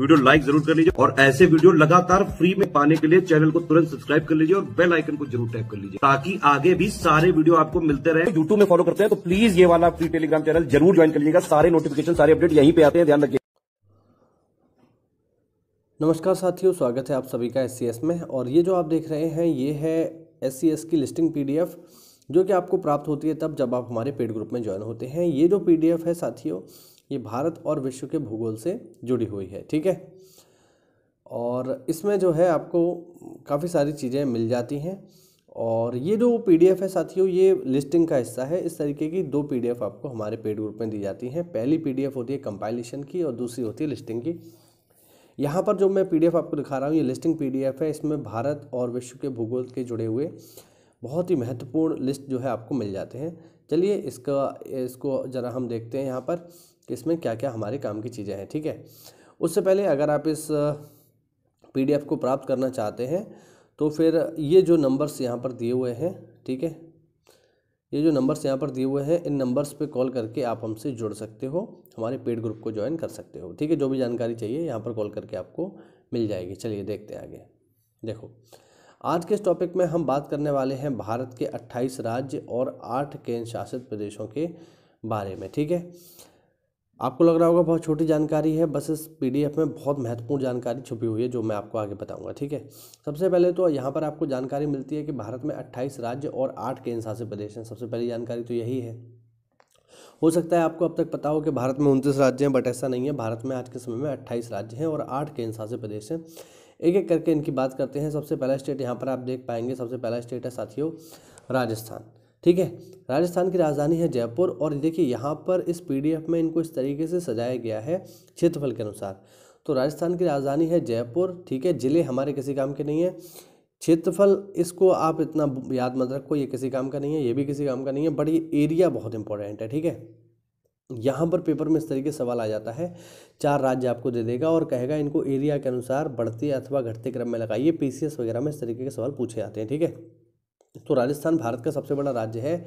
Video like जरूर कर लीजिए और ऐसे वीडियो लगातार फ्री में पाने के लिए चैनल को तुरंत सब्सक्राइब कर लीजिए और बेल आइकन को जरूर टैप कर लीजिए ताकि आगे भी सारे वीडियो आपको मिलते रहे। यूट्यूब में फॉलो करते हैं तो प्लीज ये वाला फ्री टेलीग्राम चैनल जरूर ज्वाइन कर लीजिएगा। सारे नोटिफिकेशन सारे अपडेट यहीं पे आते हैं, ध्यान रखिए। नमस्कार साथियों, स्वागत है आप सभी का SCS में। और ये जो आप देख रहे हैं ये है SCS की लिस्टिंग PDF जो कि आपको प्राप्त होती है तब जब आप हमारे पेड ग्रुप में ज्वाइन होते हैं। ये जो PDF है साथियों, ये भारत और विश्व के भूगोल से जुड़ी हुई है, ठीक है। और इसमें जो है आपको काफ़ी सारी चीज़ें मिल जाती हैं। और ये जो PDF है साथियों, ये लिस्टिंग का हिस्सा है। इस तरीके की 2 PDF आपको हमारे पेड ग्रुप में दी जाती हैं। पहली PDF होती है कंपाइलेशन की और दूसरी होती है लिस्टिंग की। यहाँ पर जो मैं PDF आपको दिखा रहा हूँ ये लिस्टिंग PDF है। इसमें भारत और विश्व के भूगोल के जुड़े हुए बहुत ही महत्वपूर्ण लिस्ट जो है आपको मिल जाते हैं। चलिए इसको ज़रा हम देखते हैं यहाँ पर कि इसमें क्या क्या हमारे काम की चीज़ें हैं, ठीक है। उससे पहले अगर आप इस PDF को प्राप्त करना चाहते हैं तो फिर ये जो नंबर्स यहाँ पर दिए हुए हैं, ठीक है, ये जो नंबर्स यहाँ पर दिए हुए हैं इन नंबर्स पे कॉल करके आप हमसे जुड़ सकते हो, हमारे पेड ग्रुप को ज्वाइन कर सकते हो, ठीक है। जो भी जानकारी चाहिए यहाँ पर कॉल करके आपको मिल जाएगी। चलिए देखते हैं आगे। देखो, आज के इस टॉपिक में हम बात करने वाले हैं भारत के 28 राज्य और 8 केंद्र शासित प्रदेशों के बारे में, ठीक है। आपको लग रहा होगा बहुत छोटी जानकारी है, बस इस PDF में बहुत महत्वपूर्ण जानकारी छुपी हुई है जो मैं आपको आगे बताऊंगा, ठीक है। सबसे पहले तो यहाँ पर आपको जानकारी मिलती है कि भारत में 28 राज्य और 8 केंद्र शासित प्रदेश हैं। सबसे पहली जानकारी तो यही है। हो सकता है आपको अब तक पता हो कि भारत में 29 राज्य हैं, बट ऐसा नहीं है। भारत में आज के समय में 28 राज्य हैं और 8 केंद्र शासित प्रदेश हैं। एक एक करके इनकी बात करते हैं। सबसे पहला स्टेट यहाँ पर आप देख पाएंगे, सबसे पहला स्टेट है साथियों राजस्थान, ठीक है। राजस्थान की राजधानी है जयपुर। और देखिए यहाँ पर इस PDF में इनको इस तरीके से सजाया गया है क्षेत्रफल के अनुसार। तो राजस्थान की राजधानी है जयपुर, ठीक है। जिले हमारे किसी काम के नहीं है। क्षेत्रफल इसको आप इतना याद मत रखो, ये किसी काम का नहीं है, ये भी किसी काम का नहीं है, बट ये एरिया बहुत इंपॉर्टेंट है, ठीक है। यहाँ पर पेपर में इस तरीके से सवाल आ जाता है, 4 राज्य आपको दे देगा और कहेगा इनको एरिया के अनुसार बढ़ते अथवा घटते क्रम में लगाइए। PCS वगैरह में इस तरीके के सवाल पूछे जाते हैं, ठीक है। तो राजस्थान भारत का सबसे बड़ा राज्य है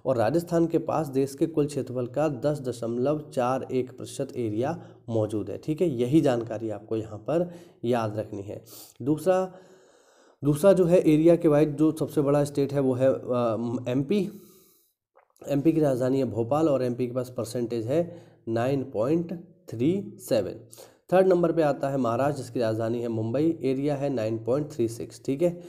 और राजस्थान के पास देश के कुल क्षेत्रफल का 10.41% एरिया मौजूद है, ठीक है। यही जानकारी आपको यहाँ पर याद रखनी है। दूसरा जो है एरिया के वाइज जो सबसे बड़ा स्टेट है वो है MP की राजधानी है भोपाल और MP के पास परसेंटेज है 9.37। थर्ड नंबर पे आता है महाराष्ट्र जिसकी राजधानी है मुंबई, एरिया है 9.36, ठीक है।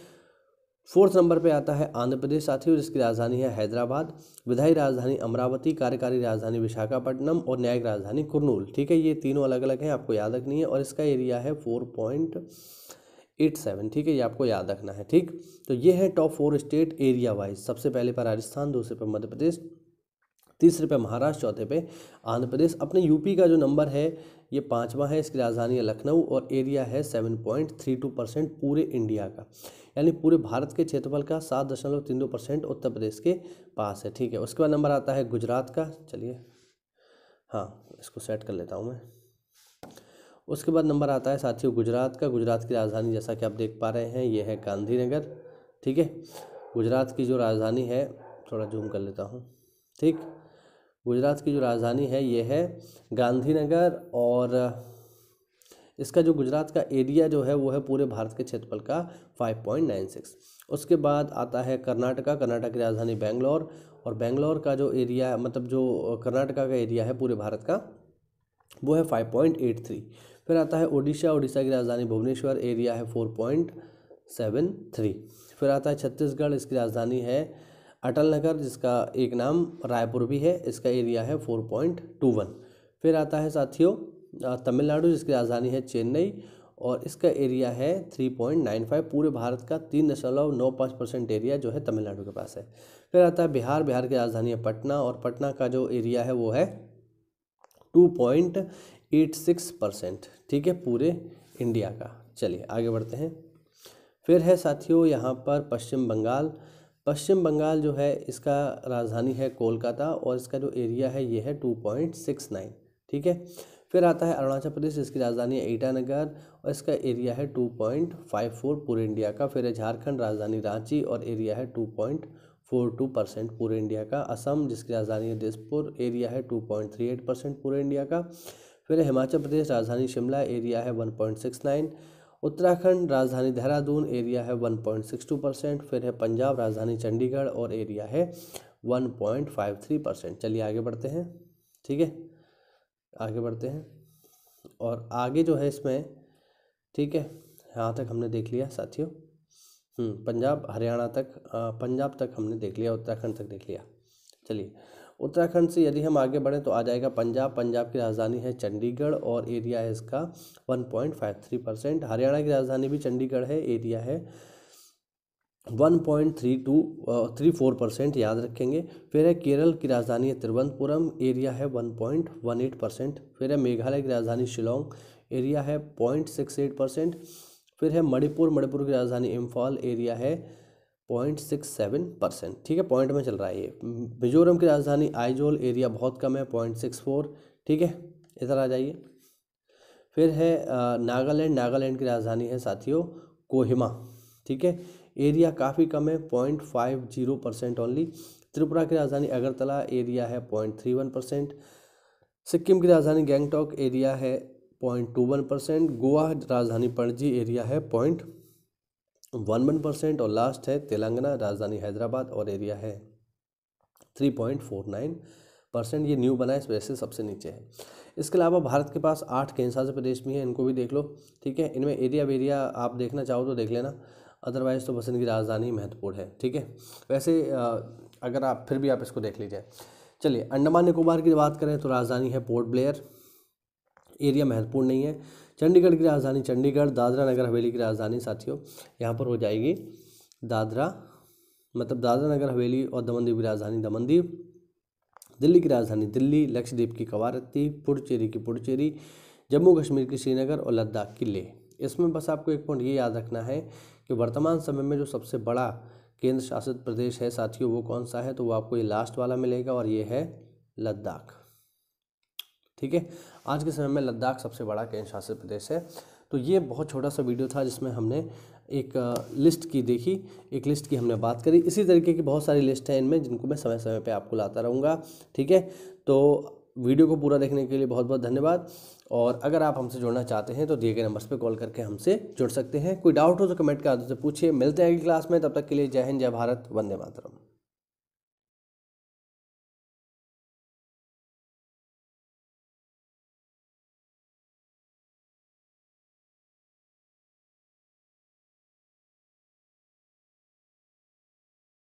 फोर्थ नंबर पे आता है आंध्र प्रदेश साथियों जिसकी राजधानी है हैदराबाद, विधायी राजधानी अमरावती, कार्यकारी राजधानी विशाखापट्टनम और न्यायिक राजधानी कुर्नूल, ठीक है। ये तीनों अलग अलग हैं, आपको याद रखनी है। और इसका एरिया है 4.87, ठीक है, ये आपको याद रखना है, ठीक। तो ये है टॉप 4 स्टेट एरिया वाइज। सबसे पहले पर राजस्थान, दूसरे पर मध्य प्रदेश, तीसरे पे महाराष्ट्र, चौथे पे आंध्र प्रदेश। अपने यूपी का जो नंबर है ये 5वां है, इसकी राजधानी है लखनऊ और एरिया है 7.32% पूरे इंडिया का, यानी पूरे भारत के क्षेत्रफल का 7.32% उत्तर प्रदेश के पास है, ठीक है। उसके बाद नंबर आता है गुजरात का। चलिए हाँ, इसको सेट कर लेता हूँ मैं। उसके बाद नंबर आता है साथियों गुजरात का। गुजरात की राजधानी जैसा कि आप देख पा रहे हैं ये है गांधीनगर, ठीक है। गुजरात की जो राजधानी है, थोड़ा जूम कर लेता हूँ, ठीक। गुजरात की जो राजधानी है ये है गांधीनगर और इसका जो गुजरात का एरिया जो है वो है पूरे भारत के क्षेत्रफल का 5.96। उसके बाद आता है कर्नाटका। कर्नाटक की राजधानी बेंगलोर और बेंगलोर का जो एरिया मतलब जो कर्नाटका का एरिया है पूरे भारत का वो है 5.83। फिर आता है ओडिशा। ओडिशा की राजधानी भुवनेश्वर, एरिया है 4.73। फिर आता है छत्तीसगढ़, इसकी राजधानी है अटल नगर जिसका एक नाम रायपुर भी है, इसका एरिया है 4.21। फिर आता है साथियों तमिलनाडु जिसकी राजधानी है चेन्नई और इसका एरिया है 3.95। पूरे भारत का 3.95% एरिया जो है तमिलनाडु के पास है। फिर आता है बिहार। बिहार की राजधानी है पटना और पटना का जो एरिया है वो है 2.86%, ठीक है, पूरे इंडिया का। चलिए आगे बढ़ते हैं। फिर है साथियों यहाँ पर पश्चिम बंगाल। पश्चिम बंगाल जो है इसका राजधानी है कोलकाता और इसका जो एरिया है ये है 2.69, ठीक है। फिर आता है अरुणाचल प्रदेश, इसकी राजधानी है ईटानगर और इसका एरिया है 2.54 पूरे इंडिया का। फिर है झारखंड, राजधानी रांची और एरिया है 2.42% पूरे इंडिया का। असम जिसकी राजधानी है दिसपुर, एरिया है 2.38% पूरे इंडिया का। फिर है हिमाचल प्रदेश राजधानी शिमला, एरिया है 1.69। उत्तराखंड राजधानी देहरादून, एरिया है 1.62%। फिर है पंजाब राजधानी चंडीगढ़ और एरिया है 1.53%। चलिए आगे बढ़ते हैं, ठीक है, आगे बढ़ते हैं। और आगे जो है इसमें, ठीक है, यहाँ तक हमने देख लिया साथियों, पंजाब हरियाणा तक, पंजाब तक हमने देख लिया, उत्तराखंड तक देख लिया। चलिए उत्तराखंड से यदि हम आगे बढ़ें तो आ जाएगा पंजाब। पंजाब की राजधानी है चंडीगढ़ और एरिया है इसका 1.53%। हरियाणा की राजधानी भी चंडीगढ़ है, एरिया है 1.34%, याद रखेंगे। फिर है केरल की राजधानी है तिरुवनंतपुरम, एरिया है 1.18%। फिर है मेघालय की राजधानी शिलोंग, एरिया है 0.68%। फिर है मणिपुर की राजधानी इम्फाल, एरिया है 0.67%, ठीक है, पॉइंट में चल रहा है ये। मिजोरम की राजधानी आइजोल, एरिया बहुत कम है 0.64, ठीक है, इधर आ जाइए। फिर है नागालैंड की राजधानी है साथियों कोहिमा, ठीक है, एरिया काफ़ी कम है 0.50% ओनली। त्रिपुरा की राजधानी अगरतला, एरिया है 0.31%। सिक्किम की राजधानी गैंगटॉक, एरिया है 0.21%। गोवा राजधानी पणजी, एरिया है 0.11%। और लास्ट है तेलंगाना राजधानी हैदराबाद और एरिया है 3.49%। ये न्यू बना है, इस वजह से सबसे नीचे है। इसके अलावा भारत के पास 8 केंद्र शासित प्रदेश भी हैं, इनको भी देख लो, ठीक है। इनमें एरिया आप देखना चाहो तो देख लेना, अदरवाइज़ तो बस इनकी राजधानी महत्वपूर्ण है, ठीक है। वैसे अगर आप फिर भी आप इसको देख लीजिए। चलिए अंडमान निकोबार की बात करें तो राजधानी है पोर्ट ब्लेयर, एरिया महत्वपूर्ण नहीं है। चंडीगढ़ की राजधानी चंडीगढ़। दादरा नगर हवेली की राजधानी साथियों यहाँ पर हो जाएगी दादरा नगर हवेली और दमन दीव की राजधानी दमनदीव। दिल्ली की राजधानी दिल्ली, लक्षद्वीप की कवारत्ती, पुडुचेरी की पुडुचेरी, जम्मू कश्मीर की श्रीनगर और लद्दाख की लेह। इसमें बस आपको एक पॉइंट ये याद रखना है कि वर्तमान समय में जो सबसे बड़ा केंद्र शासित प्रदेश है साथियों वो कौन सा है, तो वो आपको ये लास्ट वाला मिलेगा और ये है लद्दाख, ठीक है। आज के समय में लद्दाख सबसे बड़ा केंद्र शासित प्रदेश है। तो ये बहुत छोटा सा वीडियो था जिसमें हमने एक लिस्ट की देखी, एक लिस्ट की हमने बात करी। इसी तरीके की बहुत सारी लिस्ट हैं इनमें जिनको मैं समय समय पे आपको लाता रहूँगा, ठीक है। तो वीडियो को पूरा देखने के लिए बहुत बहुत धन्यवाद। और अगर आप हमसे जुड़ना चाहते हैं तो दिए गए नंबर्स पे कॉल करके हमसे जुड़ सकते हैं। कोई डाउट हो तो कमेंट कर आदत से पूछिए। मिलते हैं अगली क्लास में, तब तक के लिए जय हिंद, जय भारत, वंदे मातरम।